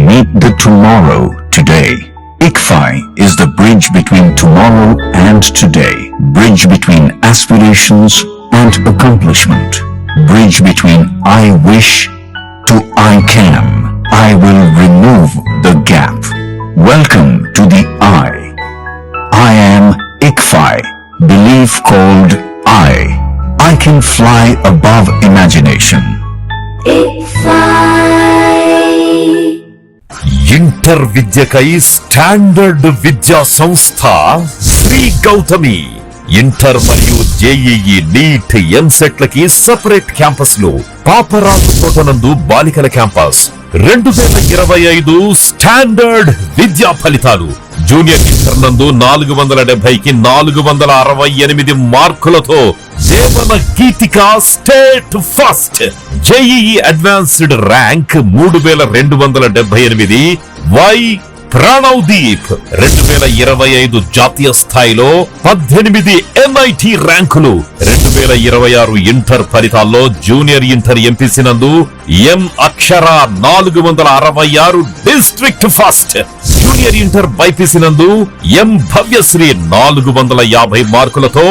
Meet the tomorrow today. ICFI is the bridge between tomorrow and today. Bridge between aspirations and accomplishment. Bridge between I wish to I can. I will remove the gap. Welcome to the I am ICFI. Belief called I can fly above imagination. Inter విద్యకై standard విద్యా సంస్థ Sri Gautami. Inter మరియు JEE, NEET, ఎంసెట్లకి separate క్యాంపస్లు. పాపరాజు తోటనందు బాలికల campus. 2025 standard విద్యా ఫలితాలు. జూనియర్ ఇంటర్ నందు 470కి 468 మార్కులతో Jeevana Geethika state first. JEE advanced rank 3278. Y Pranavdeep 2025 జాతీయ స్థాయిలో 18 ఎన్ఐటి ర్యాంకులు. 2026 ఇంటర్ ఫలితాల్లో జూనియర్ ఇంటర్ ఎంపీసీ నందు ఎం అక్షర 466 district first. Junior inter BiPC నందు ఎం భవ్యశ్రీ 450 మార్కులతో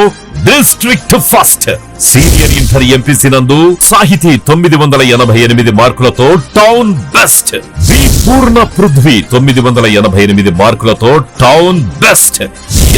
district first. Senior inter MPC నందు సాహితీ 988 మార్కులతో టౌన్ బెస్ట్. వి పూర్ణ పృథ్వీ 988 మార్కులతో town best.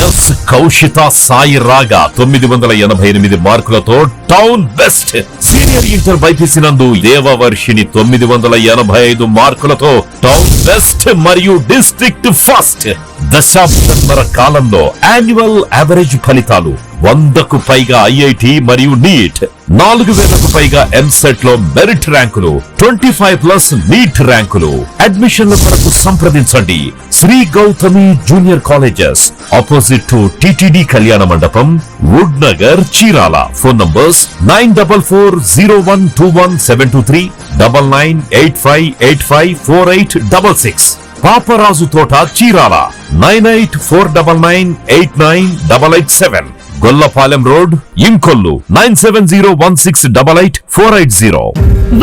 Yes Kaushitha Sai రాగా 988 మార్కులతో town best. Senior inter BiPC నందు దేవవర్షిని 985 మార్కులతో టౌన్ బెస్ట్ మరియు డిస్ట్రిక్ట్ ఫస్ట్. దశాబ్దన్నర కాలంలో యాన్యువల్ యావరేజ్ ఫలితాలు 100కు పైగా ఐఐటి మరియు నీట్, 4000కు పైగా ఎంసెట్ లో మెరిట్ ర్యాంకులు, 25+ నీట్ ర్యాంకులు. అడ్మిషన్ల కొరకు సంప్రదించండి Sri Gautami junior colleges, opposite to TTD కళ్యాణ మండపం, Wood Nagar, Chirala. Phone numbers 9440121723, 9985854866. Paparaju Thota, Chirala 9849989887. Gollapalem road, Inkollu 9701688480.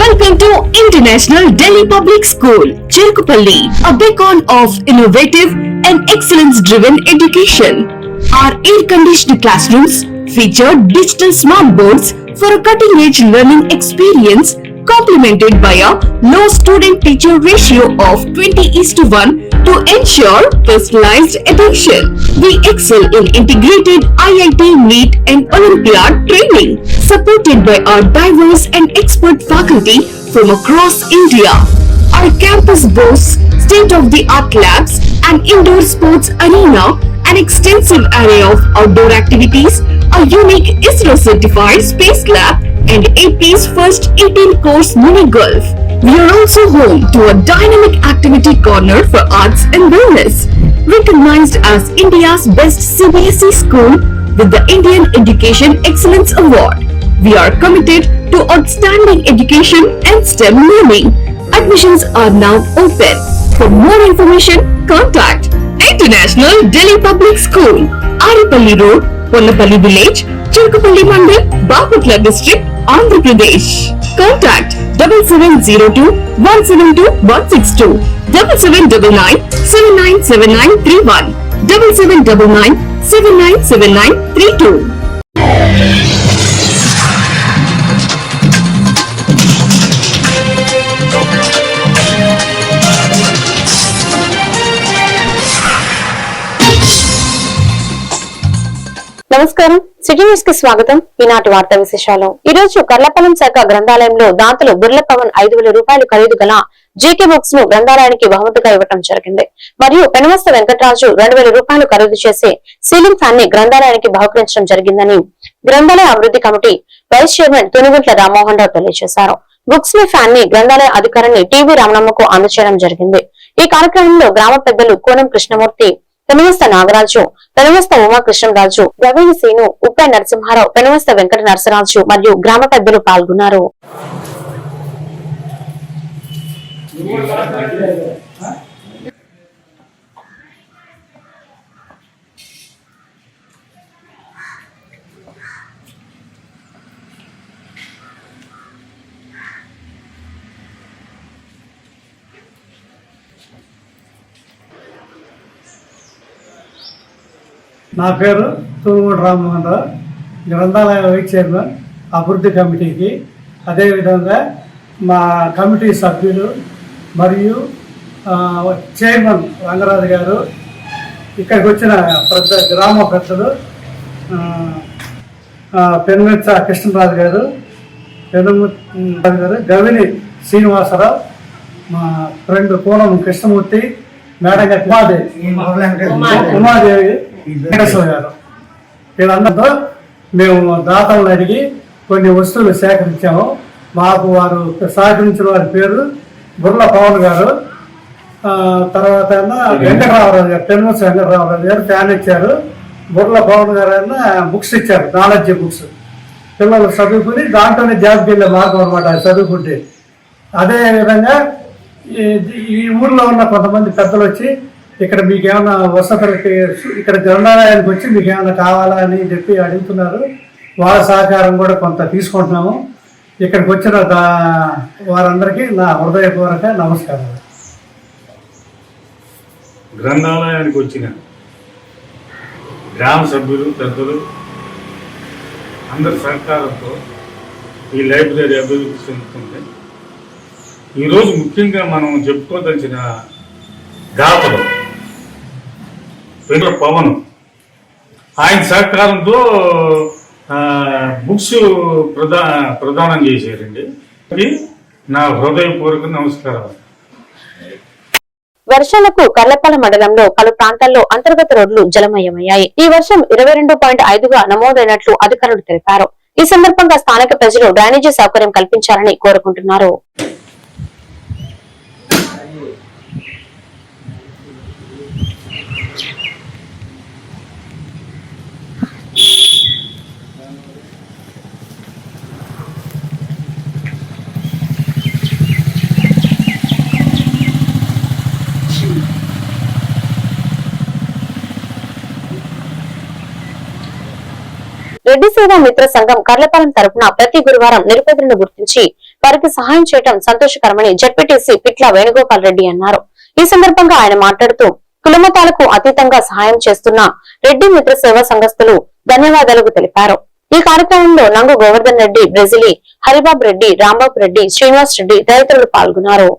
Welcome to International Delhi Public School, Cherukupalli, a beacon of innovative and excellence-driven education. Our air-conditioned classrooms feature digital smart boards for a cutting-edge learning experience, complemented by a low student-teacher ratio of 20:1 to ensure personalized attention. We excel in integrated IIT, NEET and Olympiad training, supported by our diverse and expert faculty from across India. Our campus boasts state-of-the-art labs, an indoor sports arena, an extensive array of outdoor activities, a unique ISRO-certified space lab, and AP's first 18-course mini golf. We are also home to a dynamic activity corner for arts and wellness, recognized as India's best CBSE school with the Indian Education Excellence Award. We are committed to outstanding education and STEM learning. Admissions are now open. For more information, contact International Delhi Public School, Aripalli Road, Ponnapalli Village, Cherukupalli Mandal, Baputla District, Andhra Pradesh. Contact 7702-172-162, 7799-797931, 7799-797932. నమస్కారం, city news కి స్వాగతం. ఈనాటి వార్తా విశేషాలు. ఈ రోజు కర్లపాలెం శాఖ గ్రంథాలయంలో దాతలు బుర్ల పవన్ 5,000 రూపాయలు ఖరీదు గల జీకే బుక్స్ ను గ్రంథాలయానికి బహుమతిగా ఇవ్వడం జరిగింది. మరియు పెనుమస్త వెంకటరాజు 2,000 రూపాయలు ఖరీదు చేసే సీలింగ్ ఫ్యాన్ ని గ్రంథాలయానికి బహుకరించడం జరిగిందని గ్రంథాలయ అభివృద్ధి committee vice chairman తునిగుంట్ల Rammohan Rao తెలియజేశారు. బుక్స్ ని ఫ్యాన్ ని గ్రంథాలయ అధికారిని టీవీ రామనమ్మకు అందజేయడం జరిగింది. ఈ కార్యక్రమంలో గ్రామ పెద్దలు కోనం కృష్ణమూర్తి, పెనుమస్త నాగరాజు, పెనుమస్త ఉమాకృష్ణరాజు, రవీణ శ్రీను, ఉప్పై నరసింహారావు, పెనుమస్త వెంకట నరసరాజు మరియు గ్రామ పెద్దలు పాల్గొన్నారు. నా పేరు తూముడు రామ్మోహన్ రావు, గ్రంథాలయ వైస్ చైర్మన్ అభివృద్ధి కమిటీకి, అదేవిధంగా మా కమిటీ సభ్యులు మరియు చైర్మన్ రంగరాజు గారు, ఇక్కడికి వచ్చిన పెద్ద గ్రామ పెద్దలు పెనుమిచ్చ కృష్ణరాజు గారు, గవిని శ్రీనివాసరావు, మా ఫ్రెండ్ పూనం కృష్ణమూర్తి, మేడం ఉమాదేవి వెంకటేశ్వర గారు, వీళ్ళందరితో మేము దాతలను అడిగి కొన్ని వస్తువులు సేకరించాము. మాకు వారు సహకరించిన వారి పేరు బుర్ల పవన్ గారు, తర్వాత వెంకటరామరాజు గారు, పెనుమూర్తి వెంకటరామరాజు గారు ఫ్యాన్ ఇచ్చారు. బుర్ల పవన్ గారు బుక్స్ ఇచ్చారు, నాలెడ్జ్ బుక్స్. పిల్లలు చదువుకుని దాంట్లోనే జాబ్కి వెళ్ళే మార్గం అనమాట చదువుకుంటే. అదేవిధంగా ఈ ఊర్లో ఉన్న కొంతమంది పెద్దలు వచ్చి ఇక్కడ మీకు ఏమైనా వసతులకి, ఇక్కడ గ్రంథాలయానికి వచ్చి మీకు ఏమైనా కావాలా అని చెప్పి అడుగుతున్నారు. వాళ్ళ సహకారం కూడా కొంత తీసుకుంటున్నాము. ఇక్కడికి వచ్చిన వారందరికీ నా హృదయపూర్వక నమస్కారాలు. గ్రంథాలయానికి వచ్చిన గ్రామ సభ్యులు, పెద్దలు అందరి సహకారంతో ఈ లైబ్రరీ అభివృద్ధి చెందుతుంది. ఈరోజు ముఖ్యంగా మనం చెప్పుకోదలిచిన దాతలు పెండ్ల పవన్, ఆయన సహకారంతో బుక్స్ ప్రదానం చేశారండి. నా హృదయపూర్వక నమస్కారాలు. వర్షాలకు కర్లపాలెం మండలంలో పలు ప్రాంతాల్లో అంతర్గత రోడ్లు జలమయమయ్యాయి. ఈ వర్షం 22.5గా నమోదైనట్లు అధికారులు తెలిపారు. ఈ సందర్భంగా స్థానిక ప్రజలు డ్రైనేజీ సౌకర్యం కల్పించాలని కోరుకుంటున్నారు. రెడ్డి సేవా మిత్ర సంఘం కర్లపాలెం తరపున ప్రతి గురువారం నిరుపేదలను గుర్తించి వారికి సహాయం చేయడం సంతోషకరమని జడ్పీటీసీ పిట్ల వేణుగోపాల్ రెడ్డి అన్నారు. ఈ సందర్భంగా ఆయన మాట్లాడుతూ కులమతాలకు అతీతంగా సహాయం చేస్తున్న రెడ్డి మిత్ర సేవా సంఘస్థులు ధన్యవాదాలు తెలిపారు. ఈ కార్యక్రమంలో నంగు గోవర్ధన్ రెడ్డి, బ్రెజిలి, హరిబాబు రెడ్డి, రాంబాబు రెడ్డి, శ్రీనివాస్ రెడ్డి తదితరులు పాల్గొన్నారు.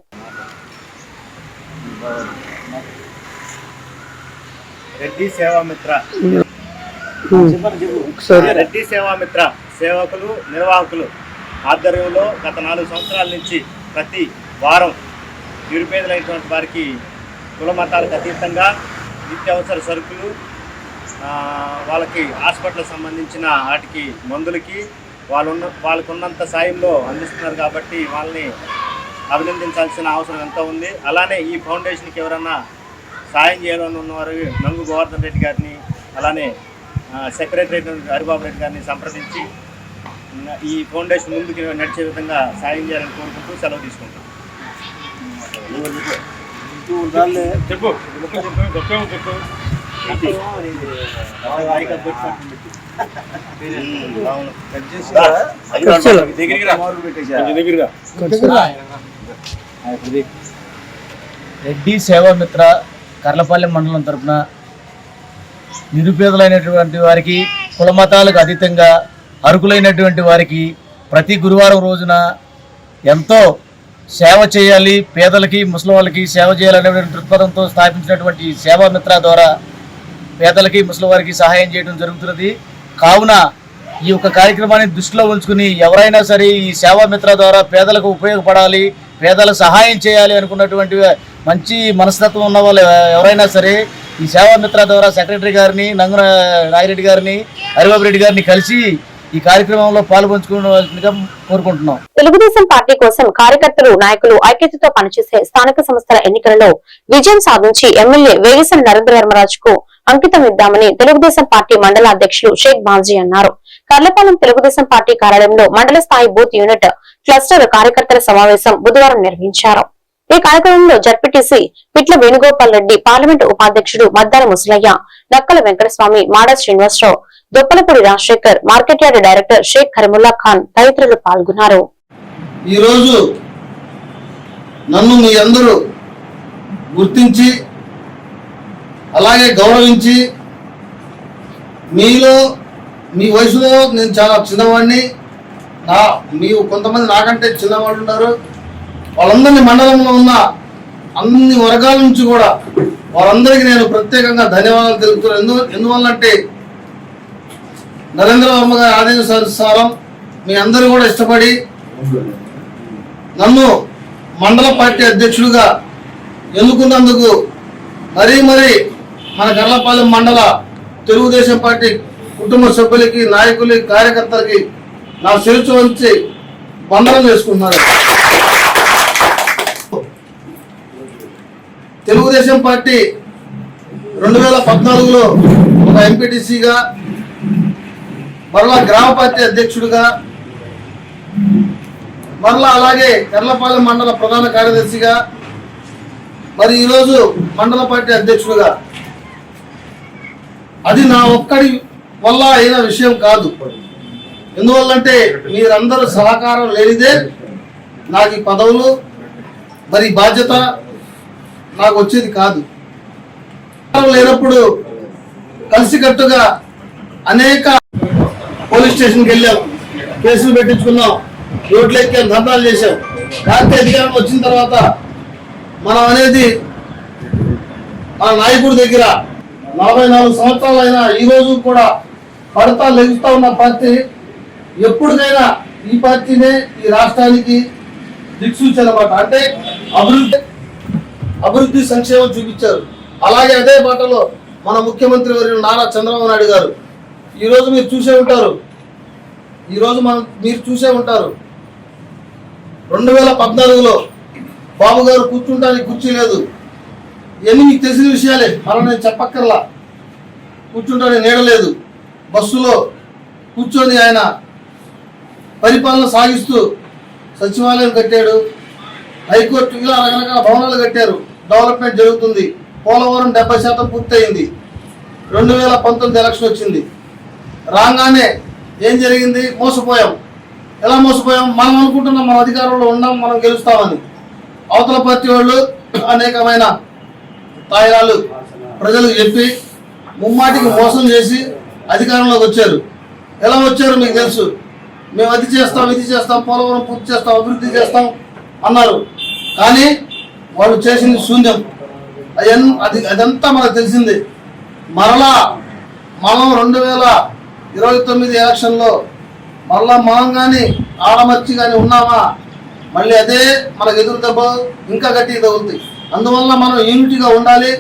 రెడ్డి సేవామిత్ర సేవకులు, నిర్వాహకులు ఆధ్వర్యంలో గత 4 సంవత్సరాల నుంచి ప్రతి వారం నిరుపేదలైనటువంటి వారికి కుల మతాలకు అతీతంగా నిత్యావసర సరుకులు, వాళ్ళకి హాస్పిటల్కి సంబంధించిన వాటికి మందులకి వాళ్ళకు ఉన్నంత సాయంలో అందిస్తున్నారు. కాబట్టి వాళ్ళని అభినందించాల్సిన అవసరం ఎంతో ఉంది. అలానే ఈ ఫౌండేషన్కి ఎవరన్నా సాయం చేయాలని ఉన్నవారు నంగు గోవర్ధన్ రెడ్డి గారిని, అలానే సెక్రటరీ హరిబాబు రెడ్డి గారిని సంప్రదించి ఈ ఫౌండేషన్ ముందుకు నడిచే విధంగా సాయం చేయాలని కోరుకుంటూ సెలవు తీసుకుంటాం. రెడ్డి సేవామిత్ర కర్లపాలెం మండలం తరఫున నిరుపేదలైనటువంటి వారికి, కులమతాలకు అతీతంగా అర్హులైనటువంటి వారికి ప్రతి గురువారం రోజున ఎంతో సేవ చేయాలి, పేదలకి, ముసలి వాళ్ళకి సేవ చేయాలనేటువంటి దృక్పథంతో స్థాపించినటువంటి సేవామిత్ర ద్వారా పేదలకి, ముసలి వారికి సహాయం చేయడం జరుగుతున్నది. కావున ఈ యొక్క కార్యక్రమాన్ని దృష్టిలో ఉంచుకుని ఎవరైనా సరే ఈ సేవామిత్ర ద్వారా పేదలకు ఉపయోగపడాలి, పేదలకు సహాయం చేయాలి అనుకున్నటువంటి మంచి మనస్తత్వం ఉన్న వాళ్ళు ఎవరైనా సరే ఈ సేవామిత్ర ద్వారా సెక్రటరీ గారిని, నంగు నాగిరెడ్డి గారిని, హరిబాబు రెడ్డి గారిని కలిసి ఈ కార్యక్రమంలో పాల్గొంచుకోవాల్సిందిగా కోరుకుంటున్నాం. తెలుగుదేశం పార్టీ కోసం కార్యకర్తలు, నాయకులు ఐక్యతతో పనిచేసే స్థానిక సంస్థల ఎన్నికలలో విజయం సాధించి ఎమ్మెల్యే వేగిసన్ నరేంద్రధర్మరాజుకు అంకితం ఇద్దామని తెలుగుదేశం పార్టీ మండల అధ్యక్షులు షేక్ బాజీ అన్నారు. కర్లపాలెం తెలుగుదేశం పార్టీ కార్యాలయంలో మండల స్థాయి బూత్ యూనిట్ క్లస్టర్ కార్యకర్తల సమావేశం బుధవారం నిర్వహించారు. ఈ కార్యక్రమంలో జడ్పీటీసీ పిట్ల వేణుగోపాల్ రెడ్డి, పార్లమెంటు ఉపాధ్యక్షుడు Maddala Musalaiah, Nakkala Venkataswamy, Mada Srinivasarao, Doppalapudi Rajasekhar, market yard director Sheikh Karimulla Khan తదితరులు పాల్గొన్నారు. ఈరోజు నన్ను మీ అందరూ గుర్తించి అలాగే గౌరవించి మీలో మీ వయసులో నేను చాలా చిన్నవాడిని, మీరు కొంతమంది నాకంటే చిన్నవాళ్ళు ఉన్నారు. వాళ్ళందరినీ మండలంలో ఉన్న అన్ని వర్గాల నుంచి కూడా వాళ్ళందరికీ నేను ప్రత్యేకంగా ధన్యవాదాలు తెలుపుతున్నాను. ఎందువల్లంటే నరేంద్ర వర్మ గారి ఆదేశానుసారం మీ అందరూ కూడా ఇష్టపడి నన్ను మండల పార్టీ అధ్యక్షుడిగా ఎన్నుకున్నందుకు మరీ మన గర్లపాలెం మండల తెలుగుదేశం పార్టీ కుటుంబ సభ్యులకి, నాయకులకి, కార్యకర్తలకి నా శిరస్సు వంచి వందనం చేసుకుంటున్నారు. తెలుగుదేశం పార్టీ 2014లో ఒక ఎంపీటీసీగా, మరలా గ్రామ పార్టీ అధ్యక్షుడిగా, మరలా అలాగే కర్లపాలెం మండల ప్రధాన కార్యదర్శిగా, మరి ఈరోజు మండల పార్టీ అధ్యక్షుడిగా. అది నా ఒక్కడి వల్ల అయిన విషయం కాదు. ఎందువల్లంటే మీరందరూ సహకారం లేనిదే నాకు ఈ పదవులు మరి బాధ్యత నాకు వచ్చేది కాదు. లేనప్పుడు కలిసికట్టుగా అనేక పోలీస్ స్టేషన్కి వెళ్ళాం, కేసులు పెట్టించుకున్నాం, రోడ్లు ఎక్కాం, ధర్నాలు చేశాం. పార్టీ అధికారం వచ్చిన తర్వాత మనం అనేది మన నాయకుడి దగ్గర 44 సంవత్సరాలు అయినా ఈ రోజు కూడా పడతా లెగుస్తా ఉన్న పార్టీ ఎప్పటికైనా ఈ పార్టీనే ఈ రాష్ట్రానికి దిక్సూచి అన్నమాట. అంటే అభివృద్ధి సంక్షేమం చూపించారు. అలాగే అదే బాటలో మన ముఖ్యమంత్రి వర్యులు నారా చంద్రబాబు నాయుడు గారు ఈరోజు మీరు చూసే ఉంటారు. 2014లో బాబు గారు కూర్చుంటానికి కుర్చీ లేదు. ఇవన్నీ మీకు తెలిసిన విషయాలే, మనం నేను చెప్పక్కర్లా. కూర్చుంటానికి నీడ లేదు. బస్సులో కూర్చొని ఆయన పరిపాలన సాగిస్తూ సచివాలయం కట్టాడు, హైకోర్టు, ఇలా రకరకాల భవనాలు కట్టారు. డెవలప్మెంట్ జరుగుతుంది. పోలవరం 70% పూర్తయింది. 2019 ఎలక్షన్ వచ్చింది. రాగానే ఏం జరిగింది? మోసపోయాం. ఎలా మోసపోయాం? మనం అనుకుంటున్నాం మన అధికారంలో ఉన్నాం, మనం గెలుస్తామని. అవతల పార్టీ వాళ్ళు అనేకమైన తాయిలాలు ప్రజలకు చెప్పి ముమ్మాటికి మోసం చేసి అధికారంలోకి వచ్చారు. ఎలా వచ్చారు మీకు తెలుసు. మేము అది చేస్తాం, ఇది చేస్తాం, పోలవరం పూర్తి చేస్తాం, అభివృద్ధి చేస్తాం అన్నారు. కానీ వాళ్ళు చేసింది శూన్యం. అదంతా మనకు తెలిసింది. మరలా మనం 2029 ఎలక్షన్లో మరలా మనం కానీ ఆడమర్చి కానీ ఉన్నామా, మళ్ళీ అదే మనకు ఎదురు దెబ్బ ఇంకా గట్టిగా తగులుతాయి. అందువల్ల మనం యూనిటీగా ఉండాలి.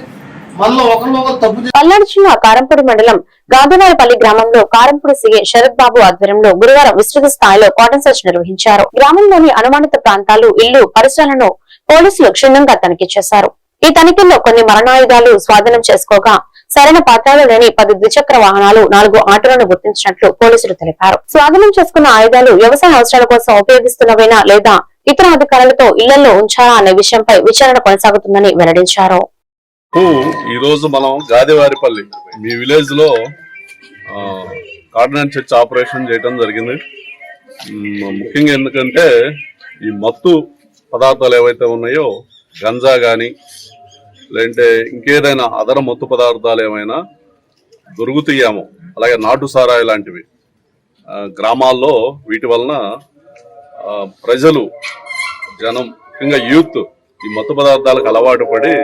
మనలో ఒకరిలో తప్పు. పల్నాడు జిల్లా కారంపూడి మండలం గాంధీనాయపల్లి గ్రామంలో కారంపూడి సీఏ శరత్ బాబు ఆధ్వర్యంలో గురువారం విస్తృత స్థాయిలో కాటన్ సెర్చ్ నిర్వహించారు. గ్రామంలోని అనుమానిత ప్రాంతాలు, ఇళ్లు, పరిసరాలను పోలీసులు క్షుణ్ణంగా తనిఖీ చేశారు. ఈ తనిఖీల్లో కొన్ని మరణాయుధాలు స్వాధీనం చేసుకోగా సరైన పత్రాలు లేని 10 ద్విచక్ర వాహనాలు, 4 ఆటోలను గుర్తించినట్లు పోలీసులు తెలిపారు. స్వాధీనం చేసుకున్న ఆయుధాలు వ్యవసాయ అవసరాల కోసం ఉపయోగిస్తున్నవేనా లేదా ఇతర అధికారులతో ఇళ్లలో ఉంచారా అనే విషయంపై విచారణ కొనసాగుతుందని వెల్లడించారు. ఈ రోజు మనం గాదివారిపల్లి మీ విలేజ్ లో కార్డినెన్స్ సెర్చ్ ఆపరేషన్ చేయడం జరిగింది. ముఖ్యంగా ఎందుకంటే ఈ మత్తు పదార్థాలు ఏవైతే ఉన్నాయో, గంజా గాని లేదంటే ఇంకేదైనా అదన మత్తు పదార్థాలు ఏమైనా దొరుకుతాయేమో, అలాగే నాటు సారాయి లాంటివి గ్రామాల్లో వీటి వలన ప్రజలు, జనం, ముఖ్యంగా యూత్ ఈ మత్తు పదార్థాలకు అలవాటు పడి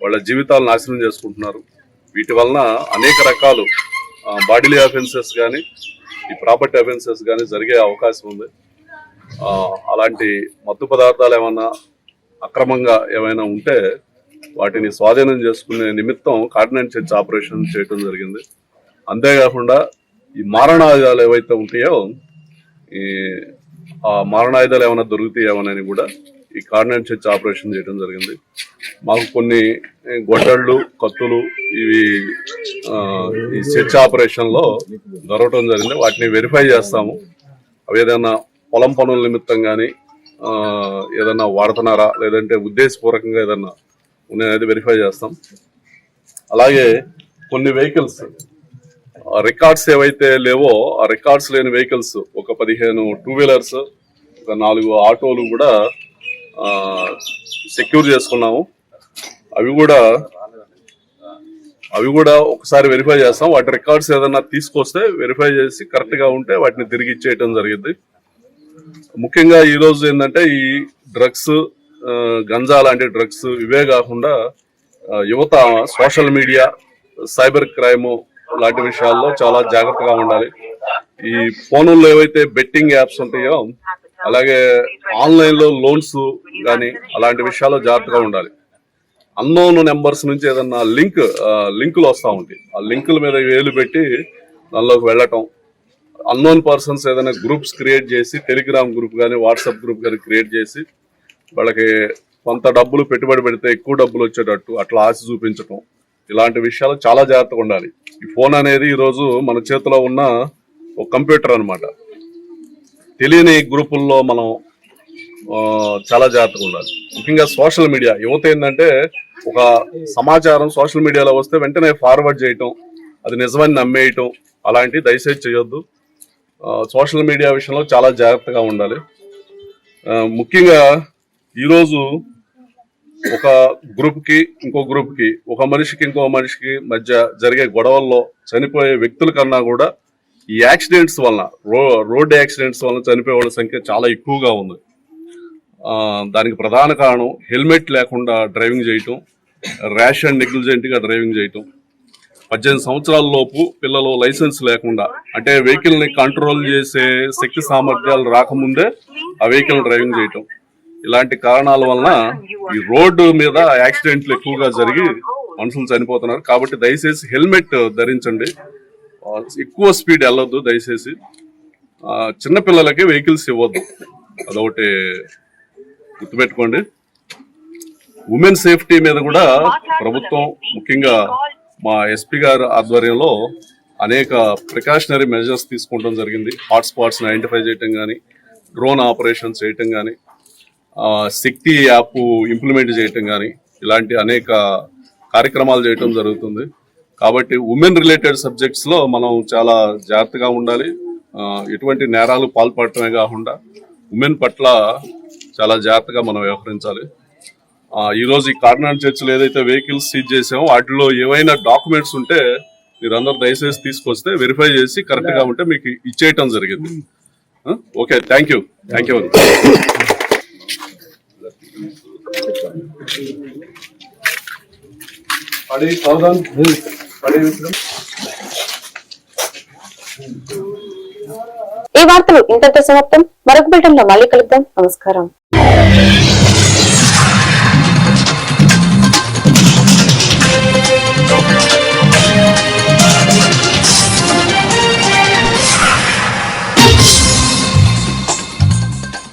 వాళ్ళ జీవితాలు నాశనం చేసుకుంటున్నారు. వీటి వలన అనేక రకాలు బాడీలీ అఫెన్సెస్ కానీ ఈ ప్రాపర్టీ అఫెన్సెస్ కానీ జరిగే అవకాశం ఉంది. అలాంటి మత్తు పదార్థాలు ఏమైనా అక్రమంగా ఏమైనా ఉంటే వాటిని స్వాధీనం చేసుకునే నిమిత్తం కార్డినెన్స్ సెర్చ్ ఆపరేషన్ చేయడం జరిగింది. అంతేకాకుండా ఈ మారణాయుధాలు ఏవైతే ఉంటాయో, ఆ మారణాయుధాలు ఏమైనా దొరుకుతాయేమోనని కూడా ఈ కార్డినెన్స్ సెర్చ్ ఆపరేషన్ చేయడం జరిగింది. మాకు కొన్ని గొడ్డళ్ళు, కత్తులు ఇవి ఈ సెర్చ్ ఆపరేషన్ లో దొరకడం జరిగింది. వాటిని వెరిఫై చేస్తాము. అవి ఏదైనా పొలం పనుల నిమిత్తం కానీ ఏదైనా వాడుతున్నారా లేదంటే ఉద్దేశపూర్వకంగా ఏదైనా ఉన్నాయనేది వెరిఫై చేస్తాం. అలాగే కొన్ని వెహికల్స్ రికార్డ్స్ ఏవైతే లేవో ఆ రికార్డ్స్ లేని వెహికల్స్ ఒక 15 2 వీలర్స్, ఒక 4 ఆటోలు కూడా సెక్యూర్ చేసుకున్నాము. అవి కూడా అవి కూడా ఒకసారి వెరిఫై చేస్తాం. వాటి రికార్డ్స్ ఏదైనా తీసుకొస్తే వెరిఫై చేసి కరెక్ట్ గా ఉంటే వాటిని తిరిగి ఇచ్చేయటం జరిగింది. ముఖ్యంగా ఈ రోజు ఏంటంటే ఈ డ్రగ్స్, గంజా లాంటి డ్రగ్స్ ఇవే కాకుండా యువత సోషల్ మీడియా, సైబర్ క్రైమ్ లాంటి విషయాల్లో చాలా జాగ్రత్తగా ఉండాలి. ఈ ఫోన్లలో ఏవైతే బెట్టింగ్ యాప్స్ ఉంటాయో, అలాగే ఆన్లైన్ లో లోన్స్ కానీ అలాంటి విషయాల్లో జాగ్రత్తగా ఉండాలి. అన్నోన్ నెంబర్స్ నుంచి ఏదన్నా లింకులు వస్తూ ఉంటాయి. ఆ లింకుల మీద వేలు పెట్టి దానిలోకి వెళ్ళటం, అన్నోన్ పర్సన్స్ ఏదైనా గ్రూప్స్ క్రియేట్ చేసి, టెలిగ్రామ్ గ్రూప్ కానీ వాట్సాప్ గ్రూప్ కానీ క్రియేట్ చేసి వాళ్ళకి కొంత డబ్బులు పెట్టుబడి పెడితే ఎక్కువ డబ్బులు వచ్చేటట్టు అట్లా ఆశ చూపించటం, ఇలాంటి విషయాలు చాలా జాగ్రత్తగా ఉండాలి. ఈ ఫోన్ అనేది ఈరోజు మన చేతిలో ఉన్న ఒక కంప్యూటర్ అన్నమాట. తెలియని గ్రూపుల్లో మనం చాలా జాగ్రత్తగా ఉండాలి. ముఖ్యంగా సోషల్ మీడియా, యువత ఏంటంటే ఒక సమాచారం సోషల్ మీడియాలో వస్తే వెంటనే ఫార్వర్డ్ చేయటం, అది నిజమని నమ్మేయటం అలాంటివి దయచేసి చేయొద్దు. సోషల్ మీడియా విషయంలో చాలా జాగ్రత్తగా ఉండాలి. ముఖ్యంగా ఈరోజు ఒక గ్రూప్ కి ఇంకో గ్రూప్ కి, ఒక మనిషికి ఇంకో మనిషికి మధ్య జరిగే గొడవల్లో చనిపోయే వ్యక్తుల కన్నా కూడా ఈ యాక్సిడెంట్స్ వలన, రోడ్ యాక్సిడెంట్స్ వలన చనిపోయే వాళ్ళ సంఖ్య చాలా ఎక్కువగా ఉంది. దానికి ప్రధాన కారణం హెల్మెట్ లేకుండా డ్రైవింగ్ చేయటం, ర్యాష్ అండ్ నెగ్లిజెంట్ గా డ్రైవింగ్ చేయటం, 18 సంవత్సరాల లోపు పిల్లలు లైసెన్స్ లేకుండా, అంటే వెహికల్ ని కంట్రోల్ చేసే శక్తి సామర్థ్యాలు రాకముందే ఆ వెహికల్ డ్రైవింగ్ చేయటం, ఇలాంటి కారణాల వలన ఈ రోడ్డు మీద యాక్సిడెంట్లు ఎక్కువగా జరిగి మనుషులు చనిపోతున్నారు. కాబట్టి దయచేసి హెల్మెట్ ధరించండి, ఎక్కువ స్పీడ్ వెళ్ళొద్దు దయచేసి. చిన్నపిల్లలకి వెహికల్స్ ఇవ్వద్దు, అదొకటి గుర్తుపెట్టుకోండి. ఉమెన్ సేఫ్టీ మీద కూడా ప్రభుత్వం, ముఖ్యంగా మా ఎస్పీ గారు ఆధ్వర్యంలో అనేక ప్రికాషనరీ మెజర్స్ తీసుకోవడం జరిగింది. హాట్స్పాట్స్ ఐడెంటిఫై చేయటం కానీ, డ్రోన్ ఆపరేషన్స్ చేయటం కానీ, శక్తి యాప్ ఇంప్లిమెంట్ చేయటం కానీ, ఇలాంటి అనేక కార్యక్రమాలు చేయటం జరుగుతుంది. కాబట్టి ఉమెన్ రిలేటెడ్ సబ్జెక్ట్స్ లో మనం చాలా జాగ్రత్తగా ఉండాలి. ఎటువంటి నేరాలు పాల్పడటమే కాకుండా ఉమెన్ పట్ల చాలా జాగ్రత్తగా మనం వ్యవహరించాలి. ఈ రోజు ఈ కార్డినల్ చర్చిలో ఏదైతే వెహికల్స్ సీజ్ చేసామో వాటిలో ఏవైనా డాక్యుమెంట్స్ ఉంటే మీరందరూ దయచేసి తీసుకొస్తే వెరిఫై చేసి కరెక్ట్ గా ఉంటే మీకు ఇచ్చేయటం జరిగింది. Okay, thank you. ఈ వార్తలు ఇంతటితో సమాప్తం. మరొక బిల్టన్ లో మళ్ళీ కలుద్దాం. నమస్కారం.